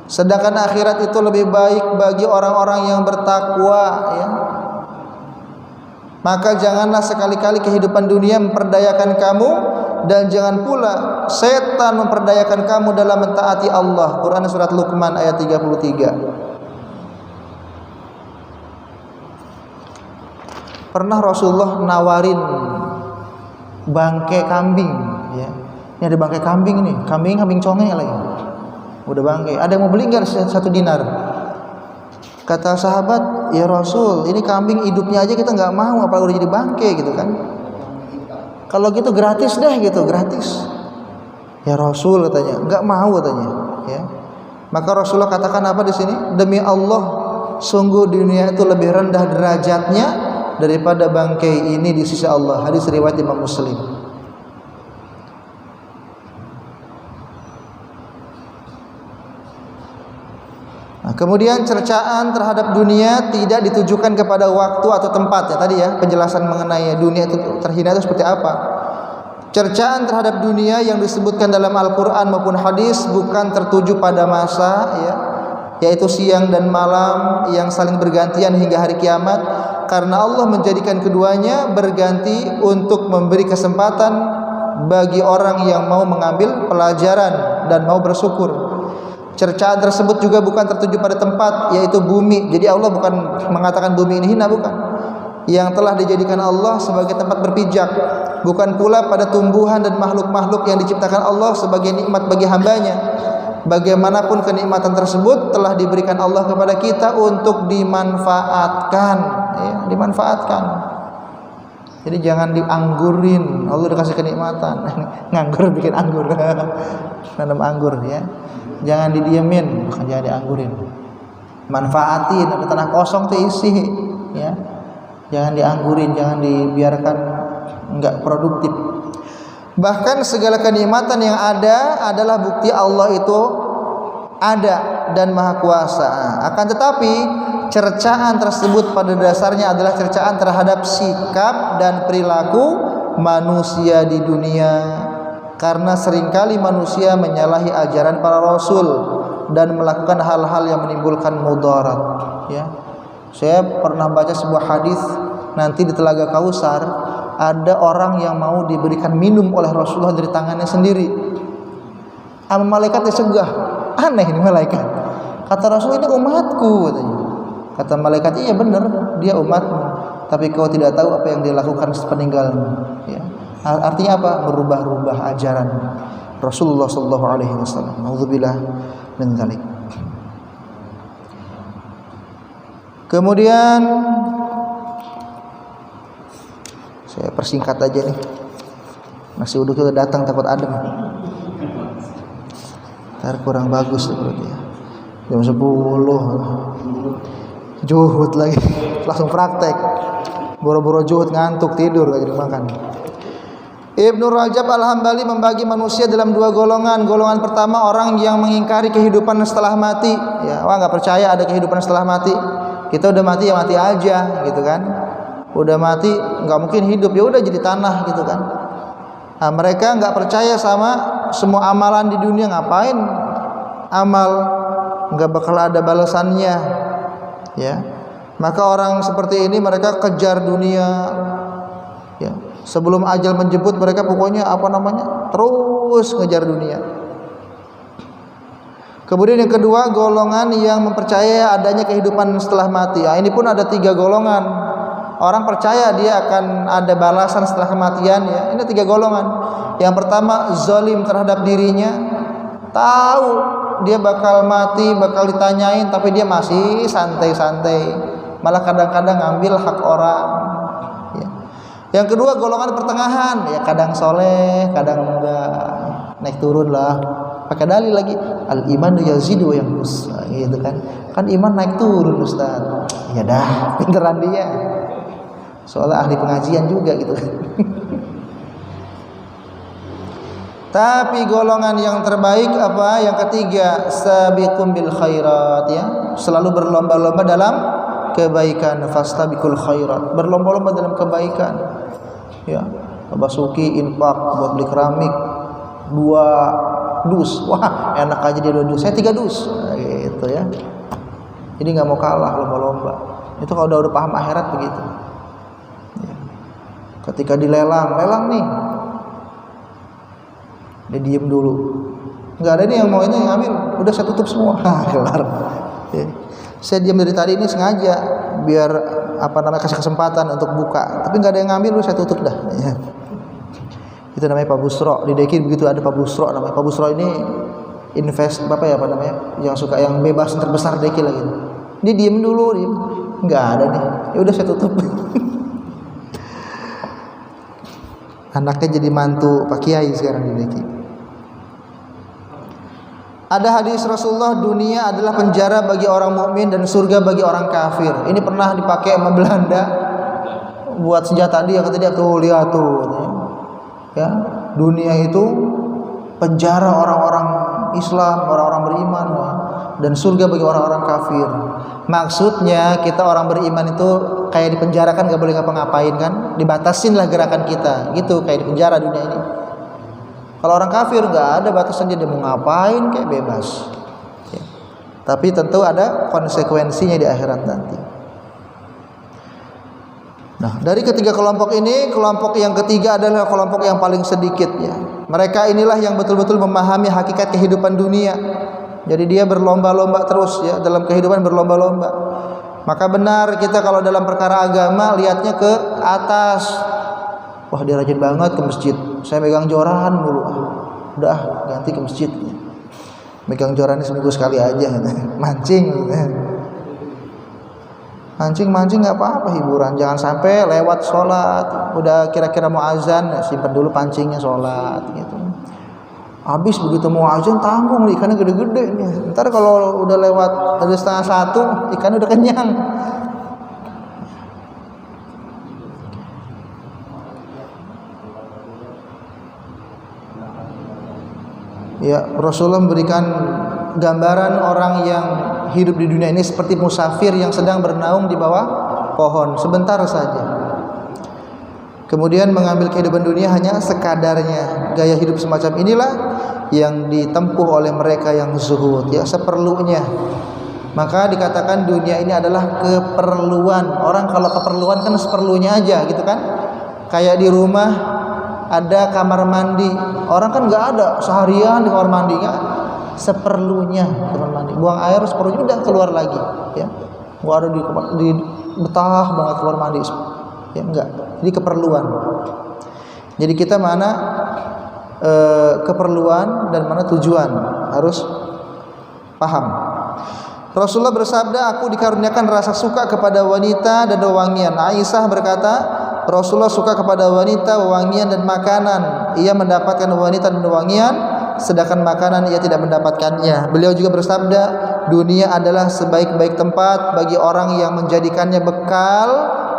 Sedangkan akhirat itu lebih baik bagi orang-orang yang bertakwa, ya. Maka janganlah sekali-kali kehidupan dunia memperdayakan kamu, dan jangan pula setan memperdayakan kamu dalam mentaati Allah. Quran surat Luqman ayat 33. Pernah Rasulullah nawarin bangkai kambing, ya. Ini ada bangkai kambing nih, kambing conge lagi. Udah bangkai. Ada yang mau beli enggak 1 dinar? Kata sahabat, ya Rasul, ini kambing hidupnya aja kita nggak mau, apalagi udah jadi bangkai gitu kan? Kalau gitu gratis deh gitu, gratis. Ya Rasul katanya, nggak mau katanya. Ya. Maka Rasulullah katakan apa di sini? Demi Allah, sungguh dunia itu lebih rendah derajatnya daripada bangkai ini di sisi Allah. Hadis riwayat Imam Muslim. Nah, kemudian cercaan terhadap dunia tidak ditujukan kepada waktu atau tempat, ya tadi ya penjelasan mengenai dunia itu terhina itu seperti apa. Cercaan terhadap dunia yang disebutkan dalam Al-Quran maupun hadis bukan tertuju pada masa, ya, yaitu siang dan malam yang saling bergantian hingga hari kiamat, karena Allah menjadikan keduanya berganti untuk memberi kesempatan bagi orang yang mau mengambil pelajaran dan mau bersyukur. Cercaan tersebut juga bukan tertuju pada tempat, yaitu bumi. Jadi Allah bukan mengatakan bumi ini hina, bukan. Yang telah dijadikan Allah sebagai tempat berpijak. Bukan pula pada tumbuhan dan makhluk-makhluk yang diciptakan Allah sebagai nikmat bagi hambanya. Bagaimanapun kenikmatan tersebut telah diberikan Allah kepada kita untuk dimanfaatkan, ya, dimanfaatkan. Jadi jangan dianggurin. Allah udah kasih kenikmatan, nganggur bikin anggur, nanam anggur, ya. Jangan didiemin, bukan jangan dianggurin. Manfaatin, ada tanah kosong tuh isi, ya. Jangan dianggurin, jangan dibiarkan enggak produktif. Bahkan segala kenikmatan yang ada adalah bukti Allah itu ada dan maha kuasa. Akan tetapi cercaan tersebut pada dasarnya adalah cercaan terhadap sikap dan perilaku manusia di dunia. Karena seringkali manusia menyalahi ajaran para rasul dan melakukan hal-hal yang menimbulkan mudarat, ya. Saya pernah baca sebuah hadis, nanti di Telaga Kausar ada orang yang mau diberikan minum oleh Rasulullah dari tangannya sendiri. Malaikat disegah, aneh ini malaikat. Kata Rasul, ini umatku katanya. Kata malaikat, iya benar, dia umatmu, tapi kau tidak tahu apa yang dia lakukan sepeninggalmu, ya. Artinya apa? Merubah-rubah ajaran Rasulullah sallallahu alaihi wasallam. Nauzubillah min dzalik. Kemudian saya persingkat aja nih. Nasi uduk itu datang takut adem. Ntar kurang bagus berarti ya. Jam 10 juhud lagi. Langsung praktek. Boro-boro juhud ngantuk tidur gak jadi makan. Ibnu Rajab Al-Hambali membagi manusia dalam 2 golongan. Golongan pertama orang yang mengingkari kehidupan setelah mati. Ya, wah nggak percaya ada kehidupan setelah mati. Kita udah mati ya mati aja, gitu kan? Udah mati nggak mungkin hidup, ya udah jadi tanah, gitu kan? Nah, mereka nggak percaya sama semua amalan di dunia. Ngapain amal? Nggak bakal ada balasannya, ya. Maka orang seperti ini mereka kejar dunia, ya. Sebelum ajal menjemput mereka pokoknya terus ngejar dunia. Kemudian yang kedua, golongan yang mempercayai adanya kehidupan setelah mati. Ini pun ada 3 golongan. Orang percaya dia akan ada balasan setelah kematian, ya. Ini 3 golongan. Yang pertama, zalim terhadap dirinya, tahu dia bakal mati, bakal ditanyain, tapi dia masih santai-santai, malah kadang-kadang ngambil hak orang. Ya. Yang kedua golongan pertengahan, ya kadang soleh, kadang enggak, naik turun lah, pakai dalil lagi, al iman yazidu wa yanqus, gitu kan iman naik turun Ustaz. Ya dah, pinteran dia, soalnya ahli pengajian juga gitu kan. Tapi golongan yang terbaik apa? Yang ketiga, sabiqum bil khairat, ya, selalu berlomba-lomba dalam kebaikan. Fastabiqul khairat, berlomba-lomba dalam kebaikan. Ya, Basuki infak buat beli keramik 2 dus. Wah, enak aja dia 2 dus. Saya 3 dus. Nah, gitu ya. Jadi nggak mau kalah lomba-lomba. Itu kalau udah paham akhirat begitu. Ya. Ketika dilelang nih, dia diem dulu, nggak ada nih yang mau ini ngambil, udah saya tutup semua. Kelar. Ya. Saya diam dari tadi ini sengaja biar kasih kesempatan untuk buka, tapi nggak ada yang ngambil, udah saya tutup dah. Ya. Itu namanya Pak Busro. Di Deki begitu ada Pak Busro namanya. Pak Busro ini yang suka yang bebas terbesar Deki lagi. Dia diem dulu, nggak ada nih, ya udah saya tutup. Anaknya jadi mantu Pak Kiai sekarang di Deki. Ada hadis Rasulullah, dunia adalah penjara bagi orang mukmin dan surga bagi orang kafir. Ini pernah dipakai sama Belanda buat senjata dia, kata dia tuh, lihat tuh, ya, dunia itu penjara orang-orang Islam, orang-orang beriman, dan surga bagi orang-orang kafir. Maksudnya kita orang beriman itu kayak di penjara kan, gak boleh ngapa-ngapain kan, dibatasin lah gerakan kita, gitu kayak di penjara dunia ini. Kalau orang kafir nggak ada batasan, dia mau ngapain kayak bebas. Ya. Tapi tentu ada konsekuensinya di akhirat nanti. Nah, dari ketiga kelompok ini, kelompok yang ketiga adalah kelompok yang paling sedikit, ya. Mereka inilah yang betul-betul memahami hakikat kehidupan dunia. Jadi dia berlomba-lomba terus, ya, dalam kehidupan berlomba-lomba. Maka benar kita kalau dalam perkara agama lihatnya ke atas. Wah, dia rajin banget ke masjid. Saya megang joran dulu. Udah ganti ke masjid. Megang joran seminggu sekali aja. Mancing. Mancing nggak apa-apa, hiburan. Jangan sampai lewat sholat. Udah kira-kira mau azan, ya simpan dulu pancingnya, sholat gitu. Habis begitu mau azan tanggung, ikannya gede-gede nih. Ntar kalau udah lewat ada 1:30, ikannya udah kenyang. Ya, Rasulullah memberikan gambaran orang yang hidup di dunia ini seperti musafir yang sedang bernaung di bawah pohon sebentar saja. Kemudian mengambil kehidupan dunia hanya sekadarnya. Gaya hidup semacam inilah yang ditempuh oleh mereka yang zuhud, ya, seperlunya. Maka dikatakan dunia ini adalah keperluan. Orang kalau keperluan kan seperlunya aja gitu kan. Kayak di rumah ada kamar mandi, orang kan nggak ada seharian di kamar mandi, nggak, seperlunya kamar mandi, buang air seperlunya udah keluar lagi, ya, nggak ada di betah banget kamar mandi, ya enggak, jadi keperluan. Jadi kita mana keperluan dan mana tujuan harus paham. Rasulullah bersabda, aku dikaruniakan rasa suka kepada wanita dan wewangian. Aisyah berkata, Rasulullah suka kepada wanita, wewangian dan makanan. Ia mendapatkan wanita dan wewangian, sedangkan makanan ia tidak mendapatkannya. Beliau juga bersabda, dunia adalah sebaik-baik tempat bagi orang yang menjadikannya bekal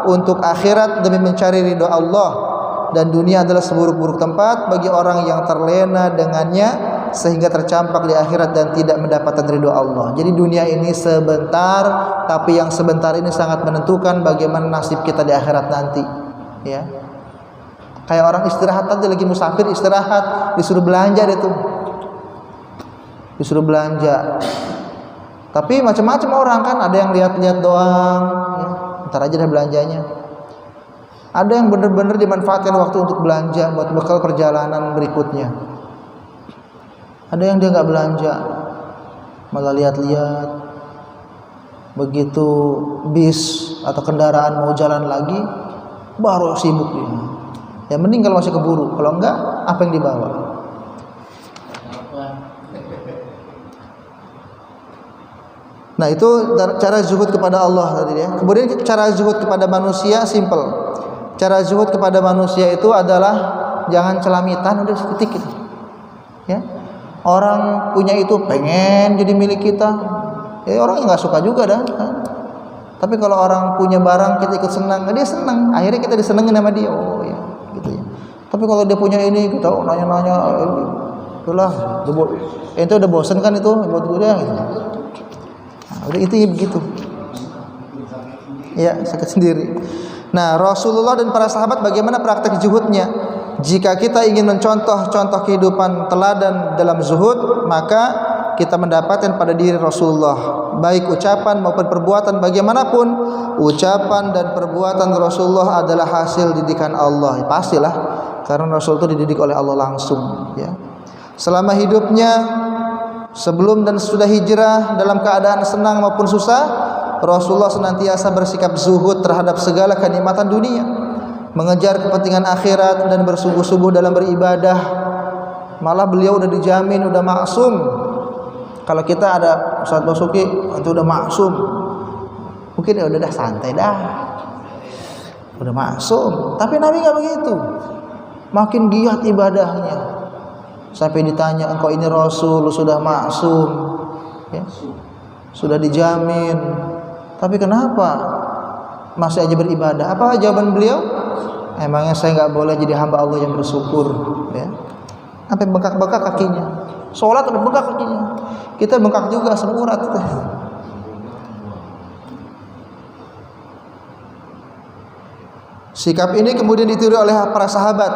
untuk akhirat demi mencari ridho Allah. Dan dunia adalah seburuk-buruk tempat bagi orang yang terlena dengannya sehingga tercampak di akhirat dan tidak mendapatkan ridho Allah. Jadi dunia ini sebentar, tapi yang sebentar ini sangat menentukan bagaimana nasib kita di akhirat nanti. Ya, kayak orang istirahat aja, lagi musafir istirahat, disuruh belanja deh tuh, disuruh belanja. Tapi macam-macam orang kan, ada yang lihat-lihat doang, ya, ntar aja dah belanjanya. Ada yang benar-benar dimanfaatkan waktu untuk belanja buat bekal perjalanan berikutnya. Ada yang dia nggak belanja, malah lihat-lihat. Begitu bis atau kendaraan mau jalan lagi, baru sibuk dia. Ya mending kalau masih keburu, kalau enggak apa yang dibawa? Nah, itu cara zuhud kepada Allah tadi ya. Kemudian cara zuhud kepada manusia simple. Cara zuhud kepada manusia itu adalah jangan celamitan, udah seketik gitu. Ya. Orang punya itu pengen jadi milik kita. Ya orang yang nggak suka juga dah. Kan? Tapi kalau orang punya barang kita ikut senang, dia senang. Akhirnya kita disenengin sama dia. Oh ya, gitu ya. Tapi kalau dia punya ini, kita nanya-nanya, itulah, itu udah bosen kan itu buat gue gitu. Nah, udah itu begitu. Ya, sakit sendiri. Nah, Rasulullah dan para sahabat bagaimana praktek zuhudnya? Jika kita ingin mencontoh kehidupan teladan dalam zuhud, maka kita mendapatkan pada diri Rasulullah, baik ucapan maupun perbuatan. Bagaimanapun ucapan dan perbuatan Rasulullah adalah hasil didikan Allah. Ya, pastilah, karena Rasul itu dididik oleh Allah langsung. Ya. Selama hidupnya, sebelum dan sesudah hijrah, dalam keadaan senang maupun susah, Rasulullah senantiasa bersikap zuhud terhadap segala kenikmatan dunia, mengejar kepentingan akhirat dan bersungguh-sungguh dalam beribadah. Malah beliau udah dijamin, udah maksum. Kalau kita ada Ustaz Basuki itu udah maksum, mungkin ya udah santai dah, udah maksum. Tapi Nabi nggak begitu, makin giat ibadahnya. Sampai ditanya, engkau ini Rasul, sudah maksum, ya, sudah dijamin. Tapi kenapa masih aja beribadah? Apa jawaban beliau? Emangnya saya nggak boleh jadi hamba Allah yang bersyukur? Ya, sampai bengkak-bengkak kakinya. Sholat sampai bengkak kakinya. Kita bengkak juga semurat. Sikap ini kemudian ditiru oleh para sahabat.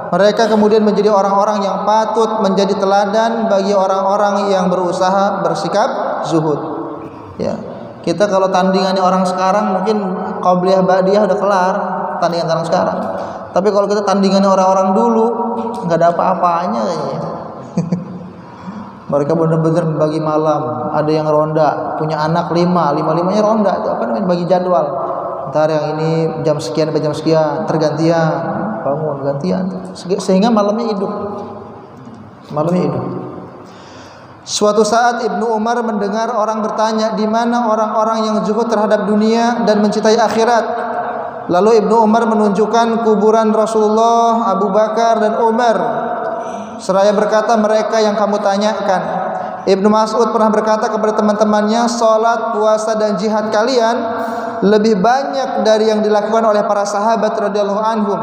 Mereka kemudian menjadi orang-orang yang patut menjadi teladan bagi orang-orang yang berusaha bersikap zuhud. Ya. Kita kalau tandingannya orang sekarang mungkin qabliyah ba'diyah udah kelar tandingan orang sekarang. Tapi kalau kita tandingannya orang-orang dulu nggak ada apa-apanya kayaknya. Mereka benar-benar bagi malam. Ada yang ronda, punya anak lima-limanya ronda. Itu apa namanya? Bagi jadwal. Ntar yang ini jam sekian sampai jam sekian, tergantian, bangun gantian. Sehingga malamnya hidup. Suatu saat Ibnu Umar mendengar orang bertanya, di mana orang-orang yang zuhud terhadap dunia dan mencintai akhirat. Lalu Ibnu Umar menunjukkan kuburan Rasulullah, Abu Bakar dan Umar. Seraya berkata, mereka yang kamu tanyakan. Ibnu Mas'ud pernah berkata kepada teman-temannya, salat, puasa dan jihad kalian lebih banyak dari yang dilakukan oleh para sahabat radhiyallahu anhum.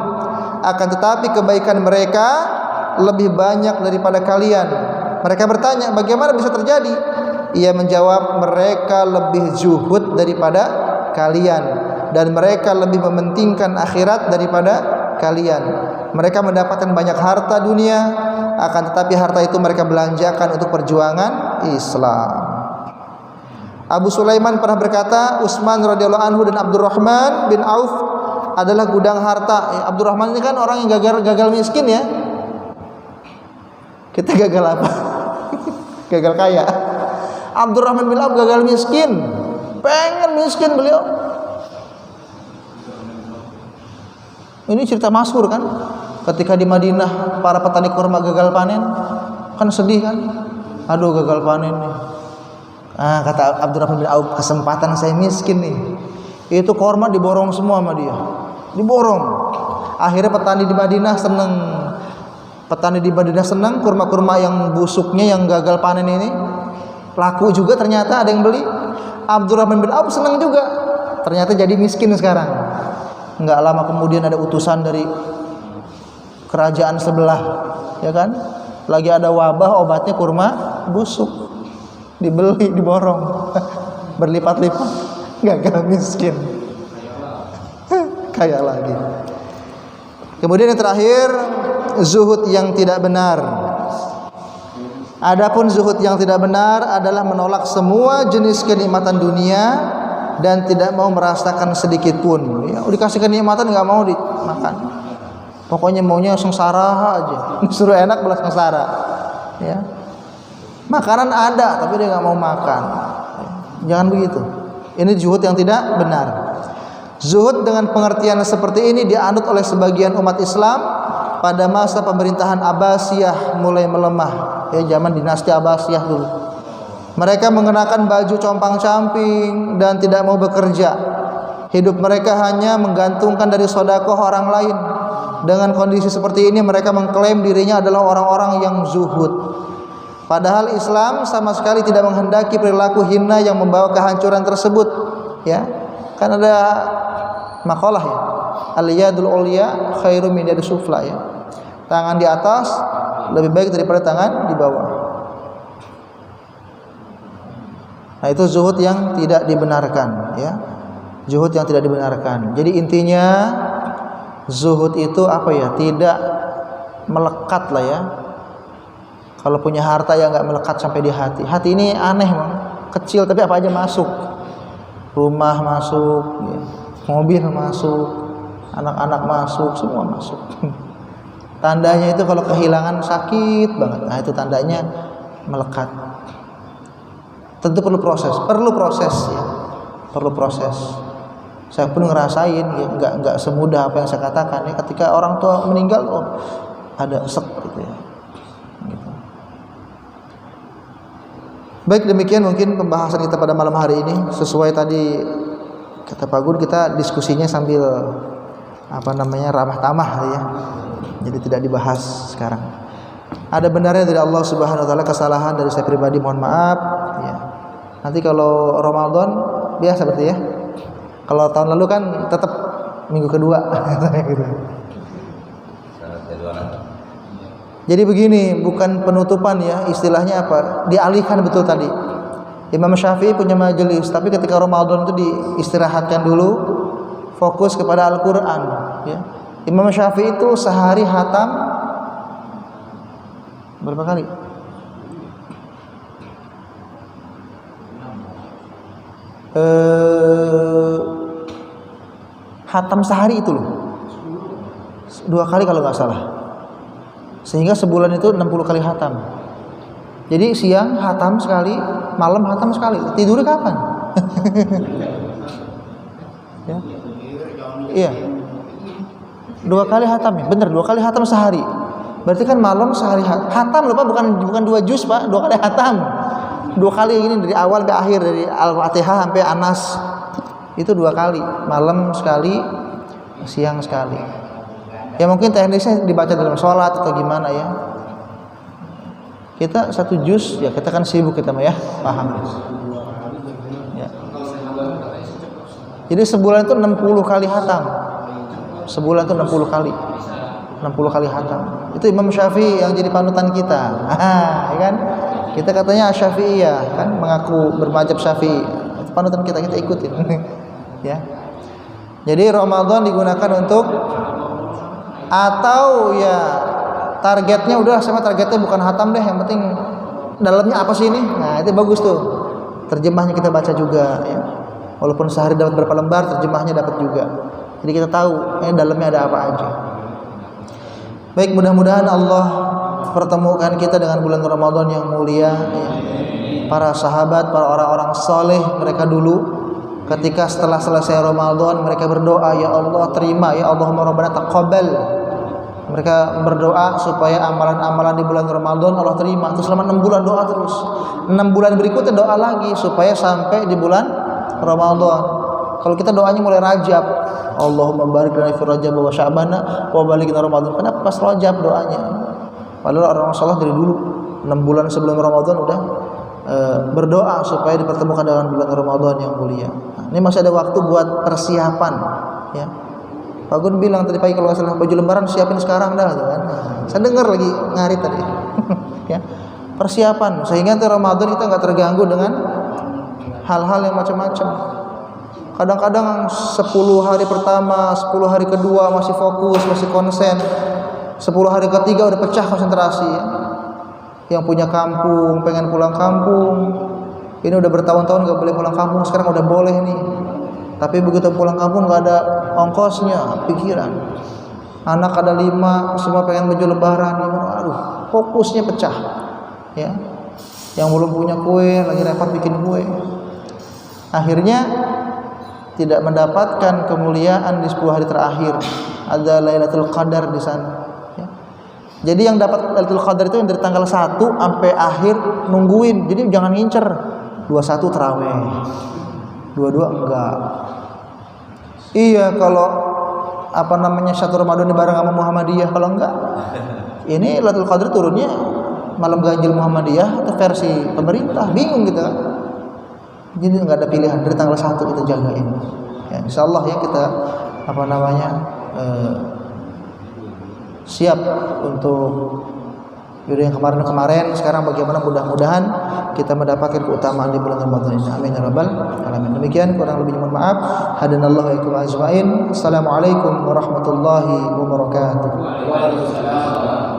Akan tetapi kebaikan mereka lebih banyak daripada kalian. Mereka bertanya, bagaimana bisa terjadi? Ia menjawab, mereka lebih zuhud daripada kalian dan mereka lebih mementingkan akhirat daripada kalian. Mereka mendapatkan banyak harta dunia, akan tetapi harta itu mereka belanjakan untuk perjuangan Islam. Abu Sulaiman pernah berkata, Utsman radhiyallahu anhu dan Abdurrahman bin Auf adalah gudang harta. Abdurrahman ini kan orang yang gagal miskin ya. Kita gagal apa? Gagal kaya. Abdurrahman bin Auf gagal miskin. Pengen miskin beliau. Ini cerita masyhur kan? Ketika di Madinah para petani kurma gagal panen, kan sedih kan? Aduh gagal panen nih. Kata Abdurrahman bin Auf, kesempatan saya miskin nih. Itu kurma diborong semua sama dia. Diborong. Akhirnya petani di Madinah seneng. Kurma-kurma yang busuknya yang gagal panen ini laku juga, ternyata ada yang beli. Abdurrahman bin Auf seneng juga. Ternyata jadi miskin sekarang. Enggak lama kemudian ada utusan dari kerajaan sebelah, ya kan? Lagi ada wabah, obatnya kurma busuk. Dibeli, diborong. Berlipat-lipat. Gagal miskin. Kaya lagi. Kemudian yang terakhir, zuhud yang tidak benar. Adapun zuhud yang tidak benar adalah menolak semua jenis kenikmatan dunia dan tidak mau merasakan sedikit pun. Ya, dikasih kenikmatan nggak mau dimakan. Pokoknya maunya sengsara aja. Disuruh enak balas sengsara. Ya. Makanan ada tapi dia nggak mau makan. Jangan begitu. Ini zuhud yang tidak benar. Zuhud dengan pengertian seperti ini dianut oleh sebagian umat Islam pada masa pemerintahan Abbasiyah mulai melemah. Ya, zaman dinasti Abbasiyah dulu. Mereka mengenakan baju compang-camping dan tidak mau bekerja. Hidup mereka hanya menggantungkan dari sedekah orang lain. Dengan kondisi seperti ini mereka mengklaim dirinya adalah orang-orang yang zuhud. Padahal Islam sama sekali tidak menghendaki perilaku hina yang membawa kehancuran tersebut. Ya, kan ada makalah ya. Al-yadul ulya khairum min yadis sufla ya. Tangan di atas lebih baik daripada tangan di bawah. Nah, itu zuhud yang tidak dibenarkan ya. Zuhud yang tidak dibenarkan. Jadi intinya zuhud itu apa ya? Tidak melekat lah ya. Kalau punya harta yang nggak melekat sampai di hati. Hati ini aneh, Bang. Kecil tapi apa aja masuk. Rumah masuk, ya. Mobil masuk, anak-anak masuk, semua masuk. Tandanya itu kalau kehilangan sakit banget. Nah, itu tandanya melekat. Tentu perlu proses ya. Perlu proses. Saya pun ngerasain ya, enggak semudah apa yang saya katakan ya. Ketika orang tua meninggal, oh, ada sek gitu ya. Gitu. Baik, demikian mungkin pembahasan kita pada malam hari ini. Sesuai tadi kata Pak Gun, kita diskusinya sambil ramah tamah ya. Jadi tidak dibahas sekarang. Ada benarnya dari Allah Subhanahu wa taala, kesalahan dari saya pribadi mohon maaf ya. Nanti kalau Ramadan biasa berarti ya. Kalau tahun lalu kan tetap minggu kedua gitu. Jadi begini, bukan penutupan ya, istilahnya apa? Dialihkan betul tadi. Imam Syafi'i punya majelis, tapi ketika Ramadan itu diistirahatkan dulu, fokus kepada Al-Qur'an ya. Imam Syafi'i itu sehari hatam berapa kali? Hatam sehari itu loh. 2 kali kalau nggak salah. Sehingga sebulan itu 60 kali hatam. Jadi siang hatam sekali, malam hatam sekali. Tidurnya kapan? Ya. Iya. 2 kali hatam ya, bener 2 kali hatam sehari. Berarti kan malam sehari hatam loh Pak, bukan 2 juz Pak, 2 kali hatam. 2 kali ini dari awal sampai akhir, dari Al-Fatihah sampai Anas. Itu 2 kali, malam sekali, siang sekali. Ya mungkin teknisnya dibaca dalam sholat atau gimana ya. Kita 1 juz ya, kita kan sibuk kita mah ya, paham ya. Jadi sebulan itu 60 kali hatam. Sebulan itu 60 kali. 60 kali hatam. Itu Imam Syafi'i yang jadi panutan kita. Ya kan? Kita katanya Syafi'iyah kan, mengaku bermadzhab Syafi'i. Itu panutan kita ikutin. Ya. Jadi Ramadan digunakan untuk, atau ya targetnya udah sama, targetnya bukan hatam deh, yang penting dalamnya apa sih ini. Nah, itu bagus tuh. Terjemahnya kita baca juga ya. Walaupun sehari dapat berapa lembar, terjemahnya dapat juga. Jadi kita tahu dalamnya ada apa aja. Baik, mudah-mudahan Allah pertemukan kita dengan bulan Ramadan yang mulia ya. Para sahabat, para orang-orang saleh mereka dulu, ketika setelah selesai Ramadan mereka berdoa, ya Allah terima, ya Allahumma rabbana taqabbal. Mereka berdoa supaya amalan-amalan di bulan Ramadan Allah terima. Terus selama 6 bulan doa terus. 6 bulan berikutnya doa lagi supaya sampai di bulan Ramadan. Kalau kita doanya mulai Rajab, Allahumma barik lana fi Rajab wa Sya'bana wa balighna Ramadan. Kenapa pas Rajab doanya? Padahal orang saleh dari dulu 6 bulan sebelum Ramadan udah berdoa supaya dipertemukan dengan bulan Ramadan yang mulia. Nah, ini masih ada waktu buat persiapan ya. Pak Gun bilang tadi pagi kalau nggak salah, baju lembaran siapin sekarang dah gitu kan. Saya dengar lagi ngarit tadi. Ya. Persiapan sehingga nanti Ramadan kita nggak terganggu dengan hal-hal yang macam-macam. Kadang-kadang 10 hari pertama, 10 hari kedua masih fokus, masih konsen. 10 hari ketiga udah pecah konsentrasi ya. Yang punya kampung pengen pulang kampung, ini udah bertahun-tahun nggak boleh pulang kampung, sekarang udah boleh nih. Tapi begitu pulang kampung nggak ada ongkosnya, pikiran. Anak ada 5, semua pengen baju lebaran, aduh, fokusnya pecah. Ya, yang belum punya kue lagi repot bikin kue. Akhirnya tidak mendapatkan kemuliaan di 10 hari terakhir. Ada Lailatul Qadar di sana. Ya. Jadi yang dapat Lailatul Qadar itu yang dari tanggal 1 sampai akhir nungguin. Jadi jangan ngincer. 21 tarawih. 22 enggak. Iya, kalau apa namanya 1 Ramadan bareng sama Muhammadiyah, kalau enggak. Ini Lailatul Qadar turunnya malam ganjil Muhammadiyah atau versi pemerintah, bingung kita. Jadi enggak ada pilihan, dari tanggal 1 kita jagain. Ya, insyaallah ya kita apa namanya siap untuk yang kemarin-kemarin. Sekarang bagaimana mudah-mudahan kita mendapatkan keutamaan di bulan Ramadan ini. Amin ya rabbal alamin. Demikian, kurang lebihnya mohon maaf. Hadanallahu wa iyyakum ajmain. Assalamualaikum warahmatullahi wabarakatuh. Waalaikumsalam.